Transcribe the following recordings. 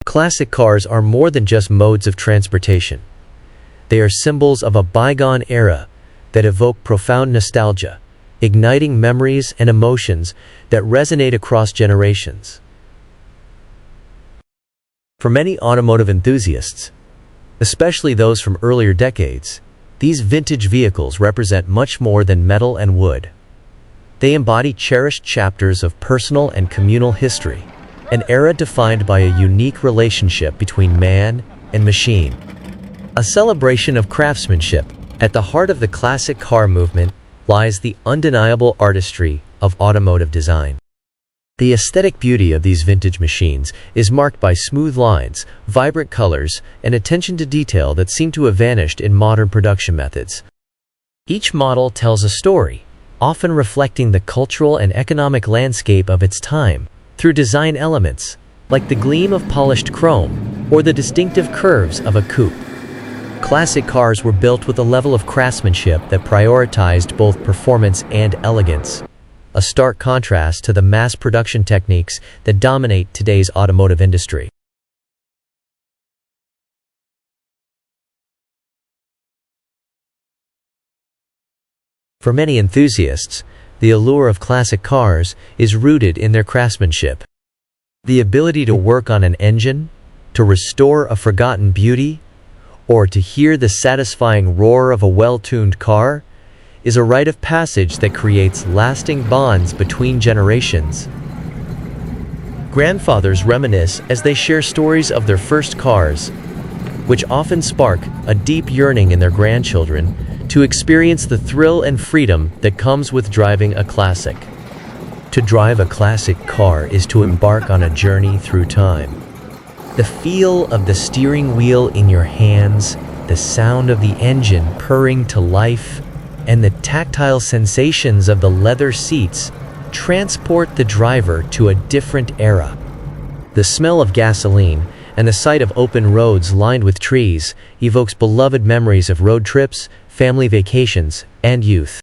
Classic cars are more than just modes of transportation. They are symbols of a bygone era that evoke profound nostalgia, igniting memories and emotions that resonate across generations. For many automotive enthusiasts, especially those from earlier decades, these vintage vehicles represent much more than metal and wood. They embody cherished chapters of personal and communal history, an era defined by a unique relationship between man and machine. A celebration of craftsmanship. At the heart of the classic car movement lies the undeniable artistry of automotive design. The aesthetic beauty of these vintage machines is marked by smooth lines, vibrant colors, and attention to detail that seem to have vanished in modern production methods. Each model tells a story, often reflecting the cultural and economic landscape of its time, through design elements, like the gleam of polished chrome or the distinctive curves of a coupe. Classic cars were built with a level of craftsmanship that prioritized both performance and elegance, a stark contrast to the mass production techniques that dominate today's automotive industry. For many enthusiasts, the allure of classic cars is rooted in their craftsmanship. The ability to work on an engine, to restore a forgotten beauty, or to hear the satisfying roar of a well-tuned car is a rite of passage that creates lasting bonds between generations. Grandfathers reminisce as they share stories of their first cars, which often spark a deep yearning in their grandchildren to experience the thrill and freedom that comes with driving a classic. To drive a classic car is to embark on a journey through time. The feel of the steering wheel in your hands, the sound of the engine purring to life, and the tactile sensations of the leather seats transport the driver to a different era. The smell of gasoline and the sight of open roads lined with trees evokes beloved memories of road trips, family vacations, and youth.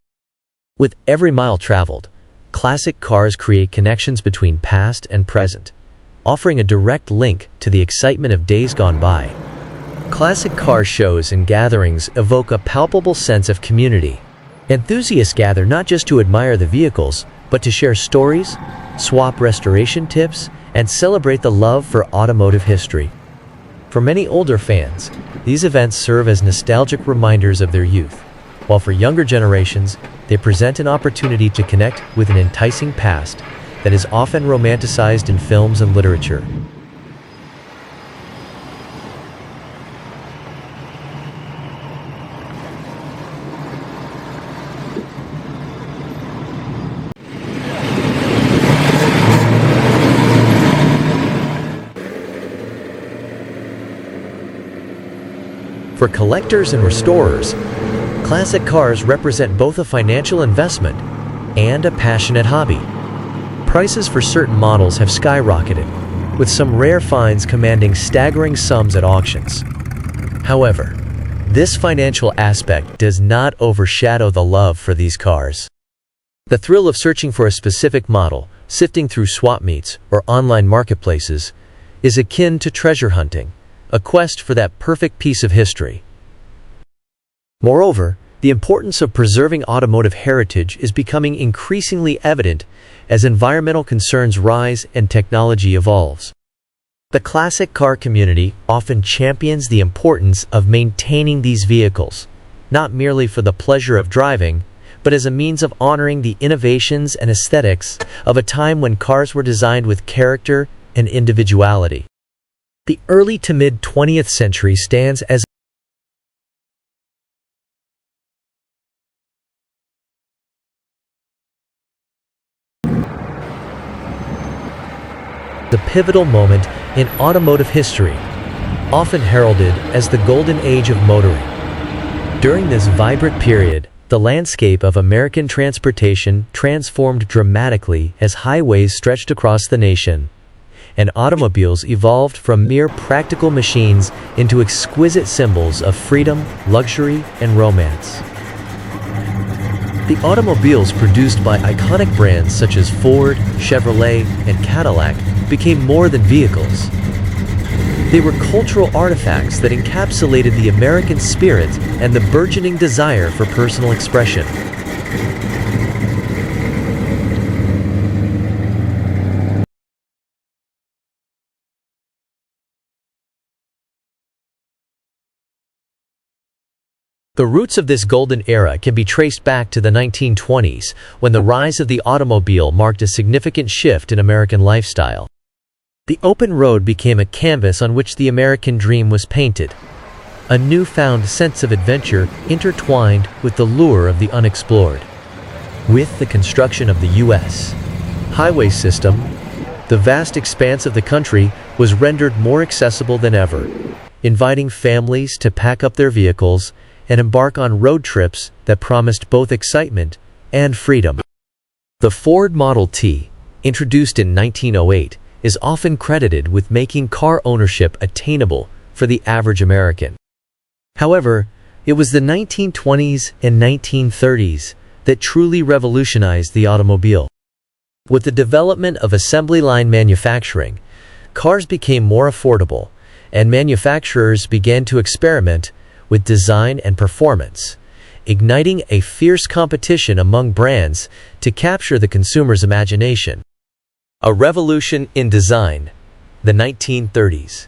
With every mile traveled, classic cars create connections between past and present, offering a direct link to the excitement of days gone by. Classic car shows and gatherings evoke a palpable sense of community. Enthusiasts gather not just to admire the vehicles, but to share stories, swap restoration tips, and celebrate the love for automotive history. For many older fans, these events serve as nostalgic reminders of their youth, while for younger generations, they present an opportunity to connect with an enticing past that is often romanticized in films and literature. For collectors and restorers, classic cars represent both a financial investment and a passionate hobby. Prices for certain models have skyrocketed, with some rare finds commanding staggering sums at auctions. However, this financial aspect does not overshadow the love for these cars. The thrill of searching for a specific model, sifting through swap meets or online marketplaces, is akin to treasure hunting, a quest for that perfect piece of history. Moreover, the importance of preserving automotive heritage is becoming increasingly evident as environmental concerns rise and technology evolves. The classic car community often champions the importance of maintaining these vehicles, not merely for the pleasure of driving, but as a means of honoring the innovations and aesthetics of a time when cars were designed with character and individuality. The early to mid-20th century stands as the pivotal moment in automotive history, often heralded as the golden age of motoring. During this vibrant period, the landscape of American transportation transformed dramatically as highways stretched across the nation, and automobiles evolved from mere practical machines into exquisite symbols of freedom, luxury, and romance. The automobiles produced by iconic brands such as Ford, Chevrolet, and Cadillac became more than vehicles. They were cultural artifacts that encapsulated the American spirit and the burgeoning desire for personal expression. The roots of this golden era can be traced back to the 1920s, when the rise of the automobile marked a significant shift in American lifestyle. The open road became a canvas on which the American dream was painted, a newfound sense of adventure intertwined with the lure of the unexplored. With the construction of the U.S. highway system, the vast expanse of the country was rendered more accessible than ever, inviting families to pack up their vehicles and embark on road trips that promised both excitement and freedom. The Ford Model T, introduced in 1908, is often credited with making car ownership attainable for the average American. However, it was the 1920s and 1930s that truly revolutionized the automobile. With the development of assembly line manufacturing, cars became more affordable, and manufacturers began to experiment with design and performance, igniting a fierce competition among brands to capture the consumer's imagination. A revolution in design. The 1930s.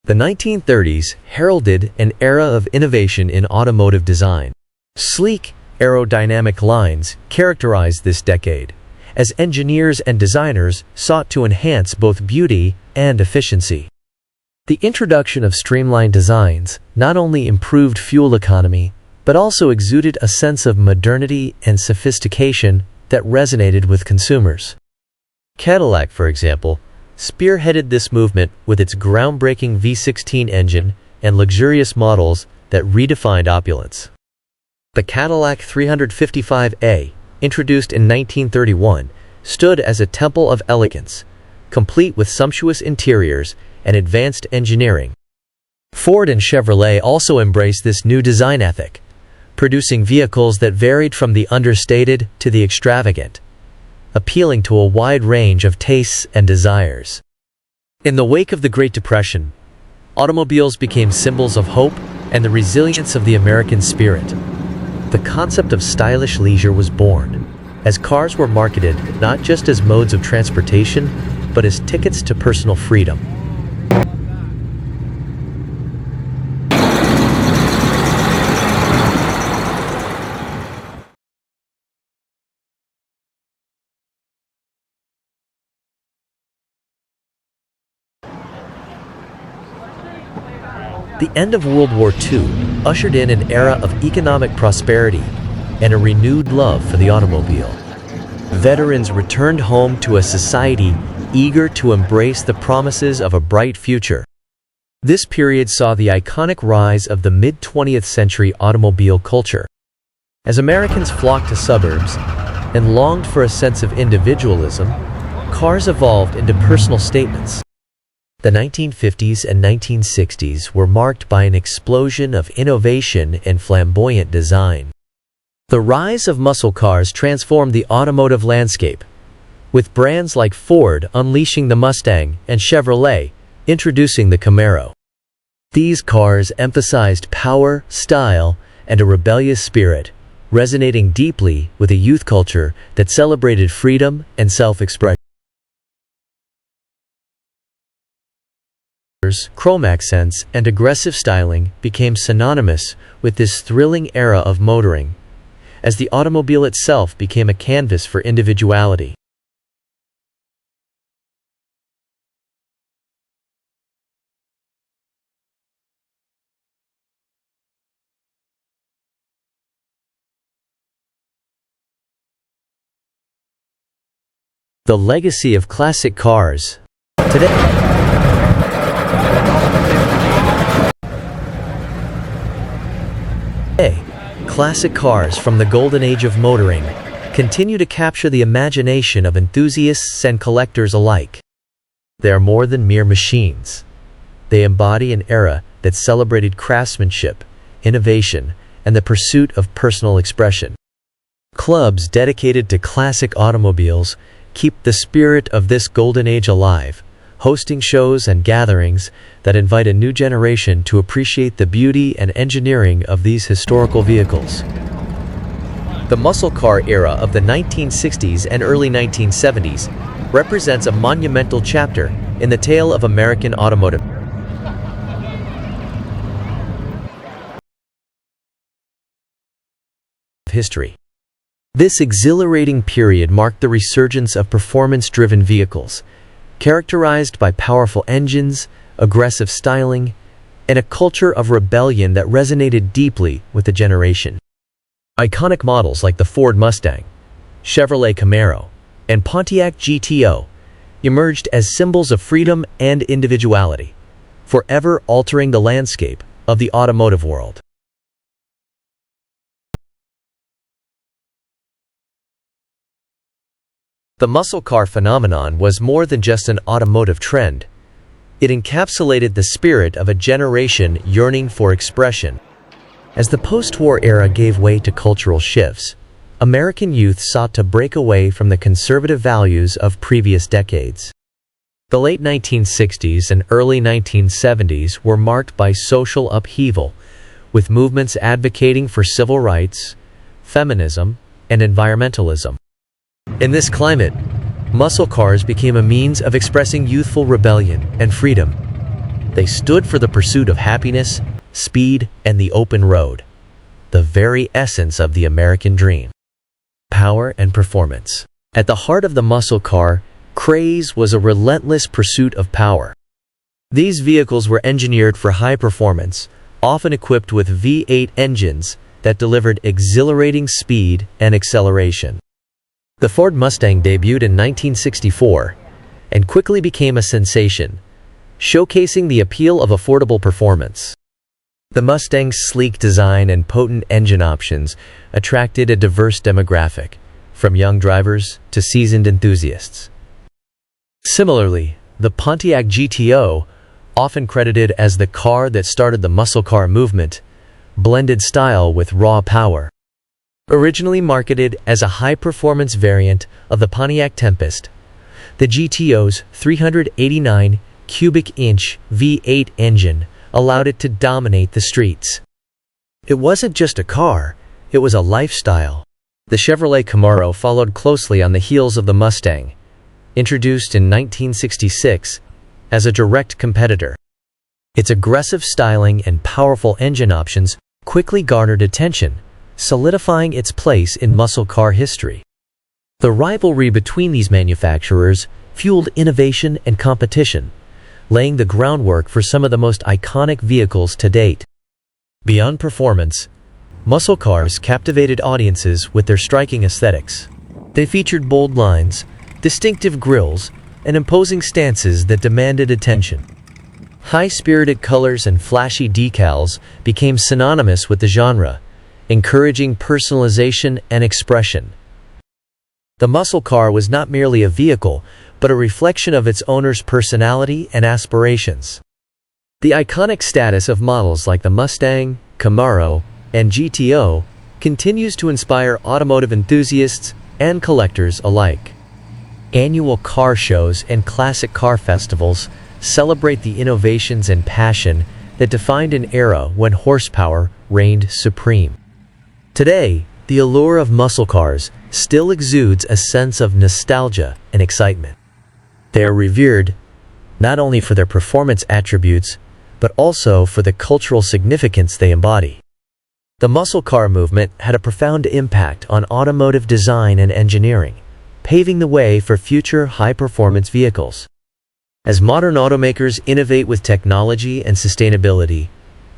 The 1930s heralded an era of innovation in automotive design. Sleek, aerodynamic lines characterized this decade, as engineers and designers sought to enhance both beauty and efficiency. The introduction of streamlined designs not only improved fuel economy, but also exuded a sense of modernity and sophistication that resonated with consumers. Cadillac, for example, spearheaded this movement with its groundbreaking V16 engine and luxurious models that redefined opulence. The Cadillac 355A, introduced in 1931, stood as a temple of elegance, complete with sumptuous interiors and advanced engineering. Ford and Chevrolet also embraced this new design ethic, producing vehicles that varied from the understated to the extravagant, appealing to a wide range of tastes and desires. In the wake of the Great Depression, automobiles became symbols of hope and the resilience of the American spirit. The concept of stylish leisure was born, as cars were marketed not just as modes of transportation, but as tickets to personal freedom. The end of World War II ushered in an era of economic prosperity and a renewed love for the automobile. Veterans returned home to a society eager to embrace the promises of a bright future. This period saw the iconic rise of the mid-20th century automobile culture. As Americans flocked to suburbs and longed for a sense of individualism, cars evolved into personal statements. The 1950s and 1960s were marked by an explosion of innovation and flamboyant design. The rise of muscle cars transformed the automotive landscape, with brands like Ford unleashing the Mustang and Chevrolet introducing the Camaro. These cars emphasized power, style, and a rebellious spirit, resonating deeply with a youth culture that celebrated freedom and self-expression. Chrome accents and aggressive styling became synonymous with this thrilling era of motoring, as the automobile itself became a canvas for individuality. The legacy of classic cars. Today, classic cars from the golden age of motoring continue to capture the imagination of enthusiasts and collectors alike. They are more than mere machines. They embody an era that celebrated craftsmanship, innovation, and the pursuit of personal expression. Clubs dedicated to classic automobiles keep the spirit of this golden age alive, hosting shows and gatherings that invite a new generation to appreciate the beauty and engineering of these historical vehicles. The muscle car era of the 1960s and early 1970s represents a monumental chapter in the tale of American automotive history. This exhilarating period marked the resurgence of performance-driven vehicles, characterized by powerful engines, aggressive styling, and a culture of rebellion that resonated deeply with the generation. Iconic models like the Ford Mustang, Chevrolet Camaro, and Pontiac GTO emerged as symbols of freedom and individuality, forever altering the landscape of the automotive world. The muscle car phenomenon was more than just an automotive trend. It encapsulated the spirit of a generation yearning for expression. As the post-war era gave way to cultural shifts, American youth sought to break away from the conservative values of previous decades. The late 1960s and early 1970s were marked by social upheaval, with movements advocating for civil rights, feminism, and environmentalism. In this climate, muscle cars became a means of expressing youthful rebellion and freedom. They stood for the pursuit of happiness, speed, and the open road, the very essence of the American dream. Power and performance. At the heart of the muscle car craze was a relentless pursuit of power. These vehicles were engineered for high performance, often equipped with V8 engines that delivered exhilarating speed and acceleration. The Ford Mustang debuted in 1964 and quickly became a sensation, showcasing the appeal of affordable performance. The Mustang's sleek design and potent engine options attracted a diverse demographic, from young drivers to seasoned enthusiasts. Similarly, the Pontiac GTO, often credited as the car that started the muscle car movement, blended style with raw power. Originally marketed as a high-performance variant of the Pontiac Tempest, the GTO's 389 cubic-inch V8 engine allowed it to dominate the streets. It wasn't just a car, it was a lifestyle. The Chevrolet Camaro followed closely on the heels of the Mustang, introduced in 1966 as a direct competitor. Its aggressive styling and powerful engine options quickly garnered attention, solidifying its place in muscle car history. The rivalry between these manufacturers fueled innovation and competition, laying the groundwork for some of the most iconic vehicles to date. Beyond performance, muscle cars captivated audiences with their striking aesthetics. They featured bold lines, distinctive grilles, and imposing stances that demanded attention. High-spirited colors and flashy decals became synonymous with the genre, encouraging personalization and expression. The muscle car was not merely a vehicle, but a reflection of its owner's personality and aspirations. The iconic status of models like the Mustang, Camaro, and GTO continues to inspire automotive enthusiasts and collectors alike. Annual car shows and classic car festivals celebrate the innovations and passion that defined an era when horsepower reigned supreme. Today, the allure of muscle cars still exudes a sense of nostalgia and excitement. They are revered not only for their performance attributes, but also for the cultural significance they embody. The muscle car movement had a profound impact on automotive design and engineering, paving the way for future high-performance vehicles. As modern automakers innovate with technology and sustainability,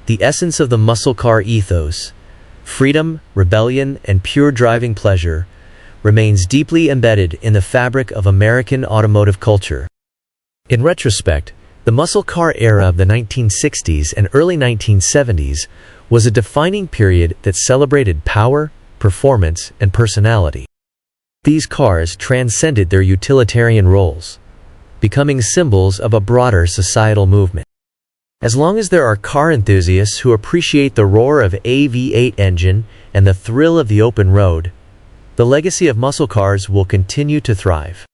the essence of the muscle car ethos, freedom, rebellion, and pure driving pleasure, remains deeply embedded in the fabric of American automotive culture. In retrospect, the muscle car era of the 1960s and early 1970s was a defining period that celebrated power, performance, and personality. These cars transcended their utilitarian roles, becoming symbols of a broader societal movement. As long as there are car enthusiasts who appreciate the roar of a V8 engine and the thrill of the open road, the legacy of muscle cars will continue to thrive.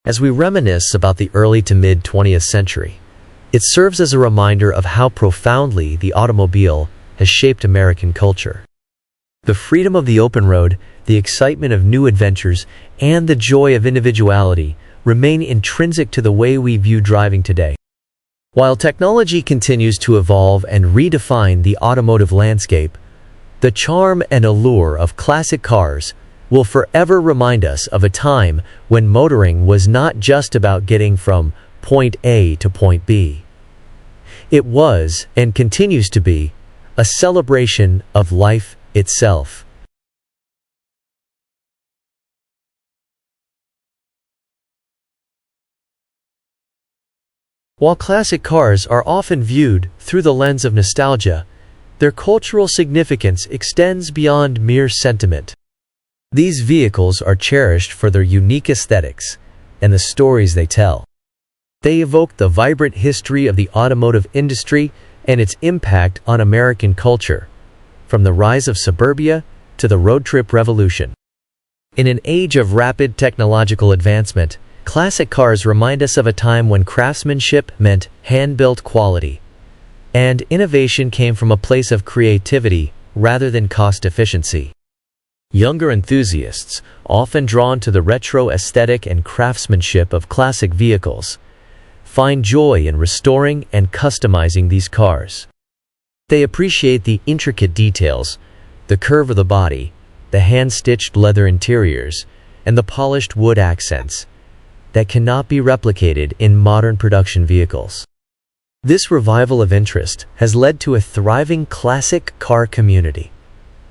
As we reminisce about the early to mid-20th century, it serves as a reminder of how profoundly the automobile has shaped American culture. The freedom of the open road, the excitement of new adventures, and the joy of individuality remain intrinsic to the way we view driving today. While technology continues to evolve and redefine the automotive landscape, the charm and allure of classic cars will forever remind us of a time when motoring was not just about getting from point A to point B. It was, and continues to be, a celebration of life itself. While classic cars are often viewed through the lens of nostalgia, their cultural significance extends beyond mere sentiment. These vehicles are cherished for their unique aesthetics and the stories they tell. They evoke the vibrant history of the automotive industry and its impact on American culture, from the rise of suburbia to the road trip revolution. In an age of rapid technological advancement, classic cars remind us of a time when craftsmanship meant hand-built quality, and innovation came from a place of creativity rather than cost efficiency. Younger enthusiasts, often drawn to the retro aesthetic and craftsmanship of classic vehicles, find joy in restoring and customizing these cars. They appreciate the intricate details, the curve of the body, the hand-stitched leather interiors, and the polished wood accents that cannot be replicated in modern production vehicles. This revival of interest has led to a thriving classic car community,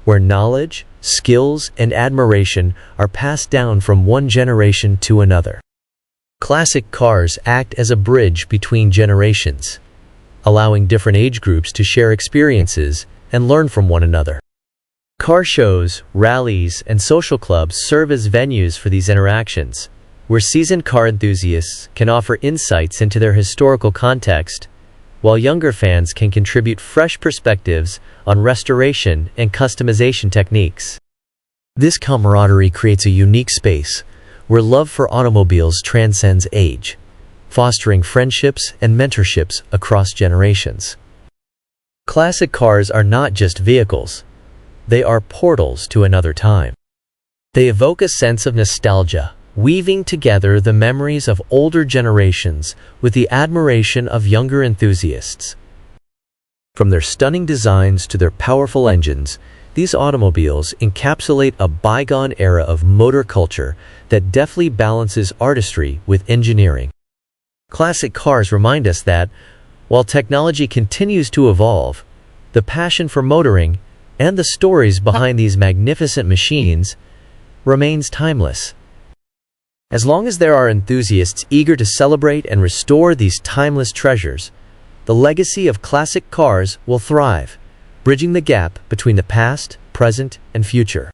where knowledge, skills, and admiration are passed down from one generation to another. Classic cars act as a bridge between generations, allowing different age groups to share experiences and learn from one another. Car shows, rallies, and social clubs serve as venues for these interactions, where seasoned car enthusiasts can offer insights into their historical context, while younger fans can contribute fresh perspectives on restoration and customization techniques. This camaraderie creates a unique space where love for automobiles transcends age, fostering friendships and mentorships across generations. Classic cars are not just vehicles, they are portals to another time. They evoke a sense of nostalgia, weaving together the memories of older generations with the admiration of younger enthusiasts. From their stunning designs to their powerful engines, these automobiles encapsulate a bygone era of motor culture that deftly balances artistry with engineering. Classic cars remind us that, while technology continues to evolve, the passion for motoring and the stories behind these magnificent machines remains timeless. As long as there are enthusiasts eager to celebrate and restore these timeless treasures, the legacy of classic cars will thrive, bridging the gap between the past, present, and future.